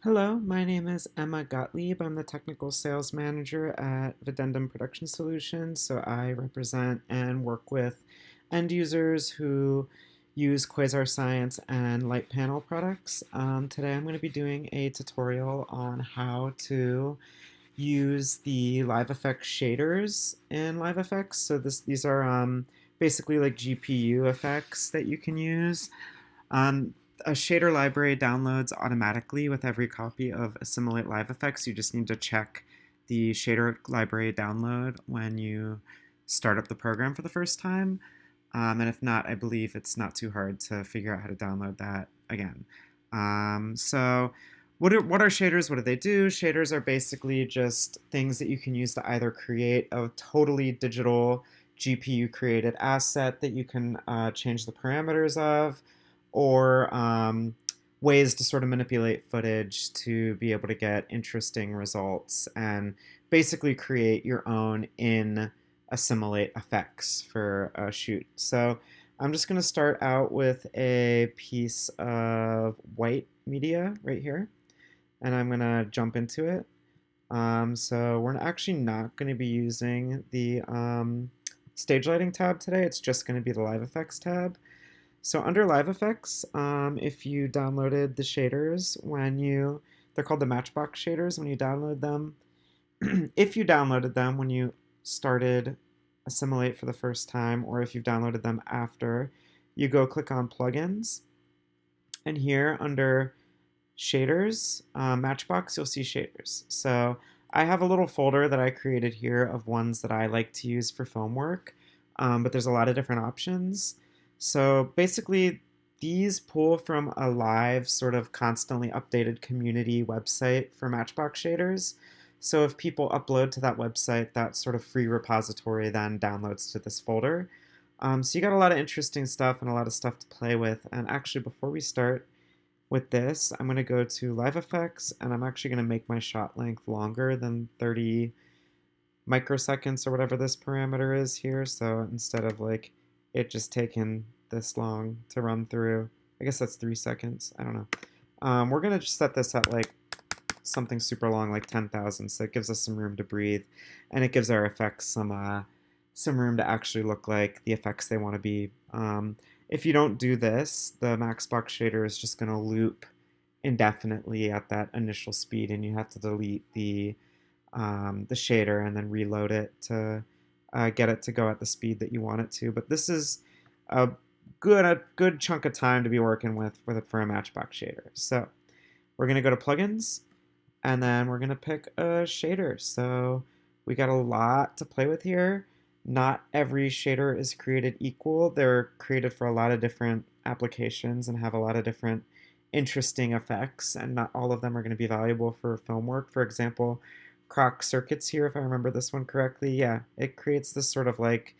Hello, my name is Emma Gottlieb. I'm the Technical Sales Manager at Videndum Production Solutions. So I represent and work with end users who use Quasar Science and light panel products. Today I'm going to be doing a tutorial on how to use the live effects shaders in live effects. So these are basically like GPU effects that you can use. Um, a shader library downloads automatically with every copy of Assimilate Live Effects. You just need to check the shader library download when you start up the program for the first time. And if not, I believe it's not too hard to figure out how to download that again. So what are shaders? What do they do? Shaders are basically just things that you can use to either create a totally digital GPU created asset that you can change the parameters of, or ways to sort of manipulate footage to be able to get interesting results and basically create your own in Assimilate effects for a shoot. So I'm just going to start out with a piece of white media right here, and I'm going to jump into it. So we're actually not going to be using the stage lighting tab today. It's just going to be the live effects tab. So under live effects, if you downloaded the shaders they're called the Matchbox shaders when you download them. If you downloaded them when you started Assimilate for the first time, or if you've downloaded them after, you go click on plugins. And here under shaders, Matchbox, you'll see shaders. So I have a little folder that I created here of ones that I like to use for film work, but there's a lot of different options. So basically, these pull from a live, sort of constantly updated community website for Matchbox shaders. So if people upload to that website, that sort of free repository then downloads to this folder. So you got a lot of interesting stuff and a lot of stuff to play with. And actually, before we start with this, I'm going to go to live effects, and I'm actually going to make my shot length longer than 30 microseconds or whatever this parameter is here. So instead of like it just taking this long to run through, I guess that's 3 seconds. I don't know. We're going to just set this at like something super long, like 10,000, so it gives us some room to breathe, and it gives our effects some room to actually look like the effects they want to be. If you don't do this, the Matchbox shader is just going to loop indefinitely at that initial speed, and you have to delete the shader and then reload it to get it to go at the speed that you want it to. But this is a good chunk of time to be working with for a Matchbox shader. So we're going to go to plugins, and then we're going to pick a shader. So we got a lot to play with here. Not every shader is created equal. They're created for a lot of different applications and have a lot of different interesting effects, and not all of them are going to be valuable for film work. For example, Croc Circuits here, if I remember this one correctly, yeah, it creates this sort of like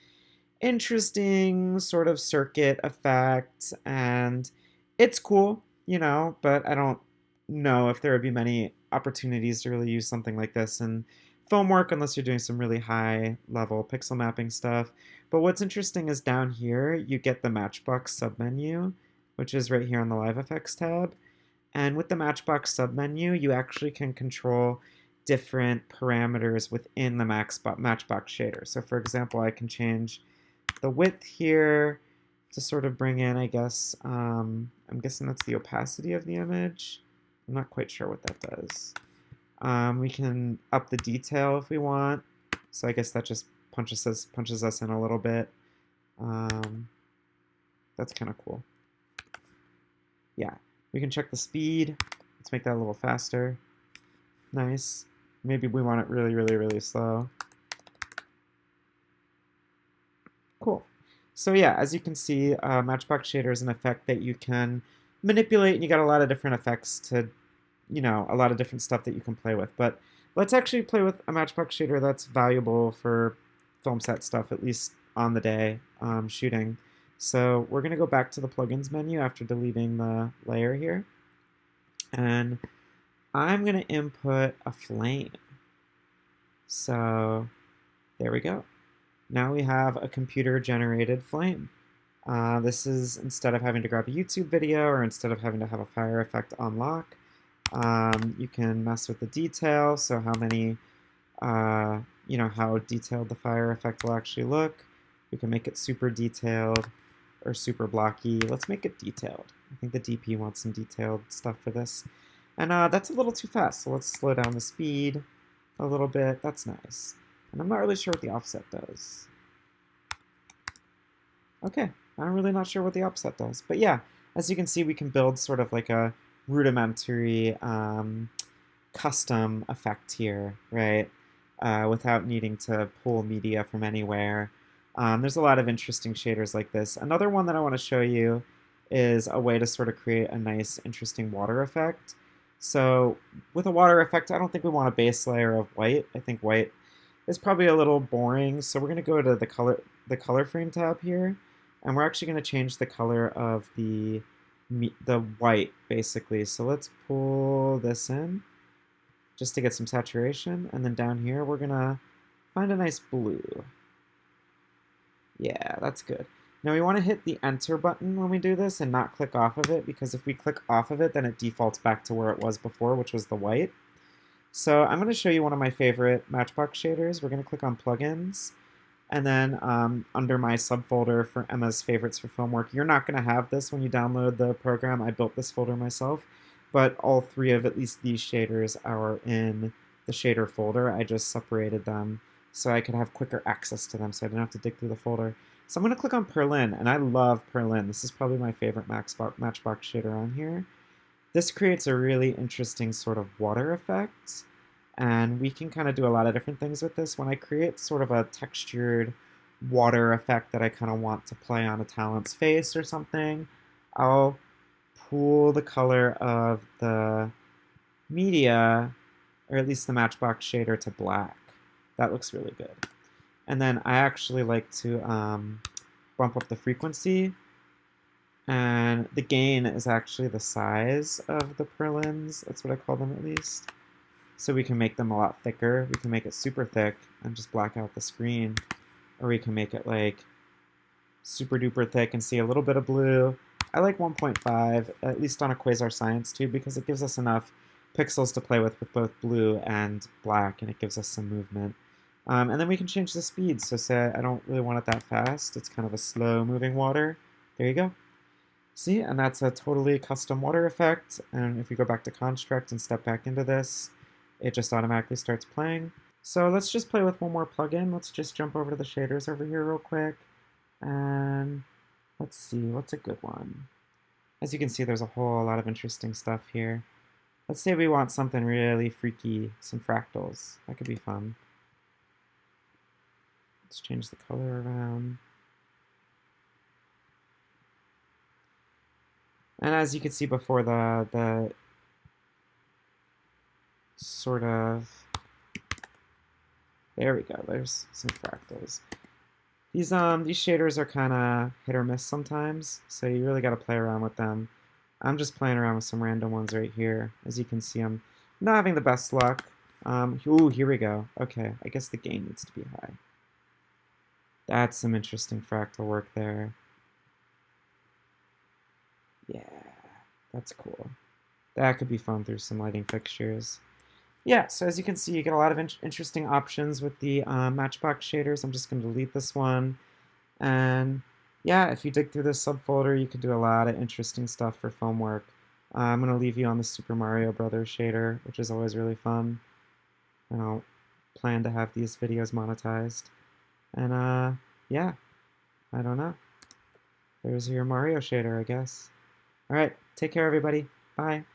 interesting sort of circuit effect, and it's cool, but I don't know if there would be many opportunities to really use something like this in film work unless you're doing some really high level pixel mapping stuff. But what's interesting is down here you get the Matchbox submenu, which is right here on the live effects tab. And with the Matchbox submenu, you actually can control different parameters within the Matchbox shader. So for example, I can change the width here to sort of bring in, I guess, I'm guessing that's the opacity of the image. I'm not quite sure what that does. We can up the detail if we want. So I guess that just punches us in a little bit. That's kind of cool. Yeah, we can check the speed. Let's make that a little faster. Nice. Maybe we want it really, really, really slow. Cool. So yeah, as you can see, Matchbox shader is an effect that you can manipulate, and you got a lot of different effects to, a lot of different stuff that you can play with. But let's actually play with a Matchbox shader that's valuable for film set stuff, at least on the day shooting. So we're going to go back to the plugins menu after deleting the layer here. And I'm going to input a flame. So there we go. Now we have a computer-generated flame. This is instead of having to grab a YouTube video or instead of having to have a fire effect on lock, You can mess with the detail, so how many, how detailed the fire effect will actually look. We can make it super detailed or super blocky. Let's make it detailed. I think the DP wants some detailed stuff for this. And that's a little too fast, so let's slow down the speed a little bit. That's nice. And I'm not really sure what the offset does. Okay, I'm really not sure what the offset does. But yeah, as you can see, we can build sort of like a rudimentary custom effect here, right? Without needing to pull media from anywhere. There's a lot of interesting shaders like this. Another one that I want to show you is a way to sort of create a nice, interesting water effect. So with a water effect, I don't think we want a base layer of white. I think white is probably a little boring. So we're going to go to the color frame tab here, and we're actually going to change the color of the white, basically. So let's pull this in just to get some saturation. And then down here, we're going to find a nice blue. Yeah, that's good. Now we want to hit the enter button when we do this and not click off of it, because if we click off of it, then it defaults back to where it was before, which was the white. So I'm going to show you one of my favorite Matchbox shaders. We're going to click on plugins, and then under my subfolder for Emma's favorites for film work. You're not going to have this when you download the program. I built this folder myself, but all three of at least these shaders are in the shader folder. I just separated them so I could have quicker access to them, so I didn't have to dig through the folder. So I'm going to click on Perlin, and I love Perlin. This is probably my favorite Matchbox shader on here. This creates a really interesting sort of water effect, and we can kind of do a lot of different things with this. When I create sort of a textured water effect that I kind of want to play on a talent's face or something, I'll pool the color of the media, or at least the Matchbox shader, to black. That looks really good. And then I actually like to bump up the frequency, and the gain is actually the size of the purlins. That's what I call them, at least. So we can make them a lot thicker. We can make it super thick and just black out the screen. Or we can make it like super duper thick and see a little bit of blue. I like 1.5, at least on a Quasar Science tube, because it gives us enough pixels to play with both blue and black, and it gives us some movement. And then we can change the speed. So say I don't really want it that fast. It's kind of a slow moving water. There you go. See, and that's a totally custom water effect. And if we go back to Construct and step back into this, it just automatically starts playing. So let's just play with one more plugin. Let's just jump over to the shaders over here real quick. And let's see, what's a good one? As you can see, there's a whole lot of interesting stuff here. Let's say we want something really freaky, some fractals. That could be fun. Let's change the color around. And as you can see before, the sort of, there we go, there's some fractals. These shaders are kind of hit or miss sometimes, so you really got to play around with them. I'm just playing around with some random ones right here. As you can see, I'm not having the best luck. Ooh, here we go. Okay, I guess the gain needs to be high. That's some interesting fractal work there. Yeah, that's cool. That could be fun through some lighting fixtures. Yeah, so as you can see, you get a lot of interesting options with the Matchbox shaders. I'm just going to delete this one. And yeah, if you dig through this subfolder, you can do a lot of interesting stuff for film work. I'm going to leave you on the Super Mario Brothers shader, which is always really fun. I don't plan to have these videos monetized. And yeah, I don't know. There's your Mario shader, I guess. All right, take care, everybody. Bye.